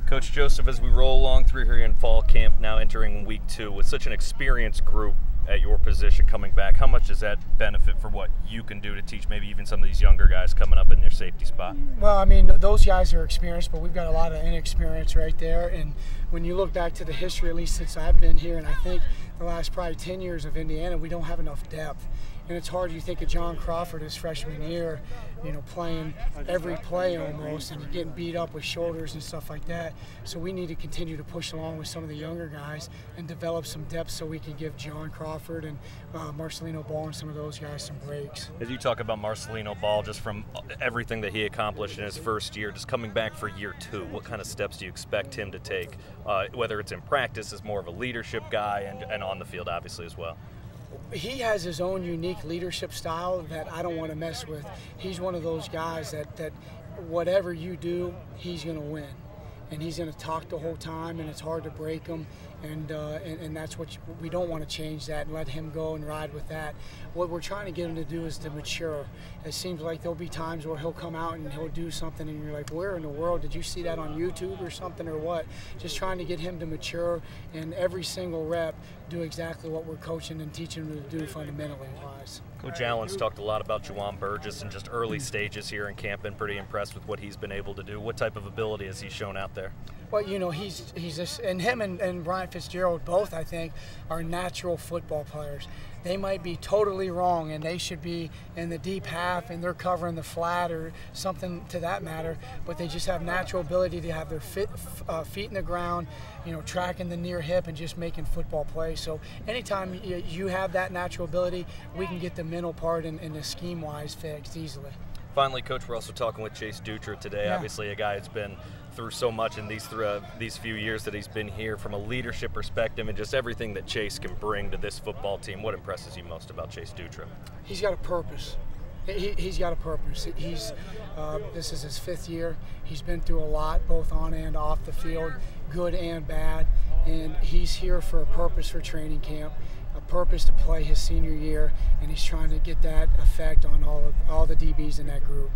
Coach Joseph, as we roll along through here in fall camp, now entering week 2, with such an experienced group at your position coming back, how much does that benefit for what you can do to teach maybe even some of these younger guys coming up in their safety spot? Well, I mean, those guys are experienced, but we've got a lot of inexperience right there. And when you look back to the history, at least since I've been here, and I think the last probably 10 years of Indiana, we don't have enough depth. And it's hard. You think of John Crawford his freshman year, you know, playing every play almost and getting beat up with shoulders and stuff like that. So we need to continue to push along with some of the younger guys and develop some depth so we can give John Crawford and Marcelino Ball and some of those guys some breaks. As you talk about Marcelino Ball, just from everything that he accomplished in his first year, just coming back for year 2, what kind of steps do you expect him to take, whether it's in practice as more of a leadership guy and on the field obviously as well? He has his own unique leadership style that I don't want to mess with. He's one of those guys that whatever you do, he's going to win. And he's going to talk the whole time, and it's hard to break him. And that's what we don't want to change that and let him go and ride with that. What we're trying to get him to do is to mature. It seems like there'll be times where he'll come out and he'll do something and you're like, where in the world did you see that on YouTube or something or what? Just trying to get him to mature and every single rep do exactly what we're coaching and teaching him to do fundamentally wise. Coach Allen's talked a lot about Juwan Burgess in just early stages here in camp. Been pretty impressed with what he's been able to do. What type of ability has he shown out there? Well, you know, he's just, and him and Brian Fitzgerald both, I think, are natural football players. They might be totally wrong and they should be in the deep half and they're covering the flat or something to that matter, but they just have natural ability to have their feet in the ground, you know, tracking the near hip and just making football plays. So anytime you have that natural ability, we can get the mental part and the scheme-wise fixed easily. Finally, Coach, we're also talking with Chase Dutra today. Yeah. Obviously a guy that's been through so much in these few years that he's been here, from a leadership perspective and just everything that Chase can bring to this football team. What impresses you most about Chase Dutra? He's got a purpose. He's got a purpose. This is his 5th year. He's been through a lot, both on and off the field, good and bad, and he's here for a purpose for training camp, a purpose to play his senior year, and he's trying to get that effect on all the DBs in that group.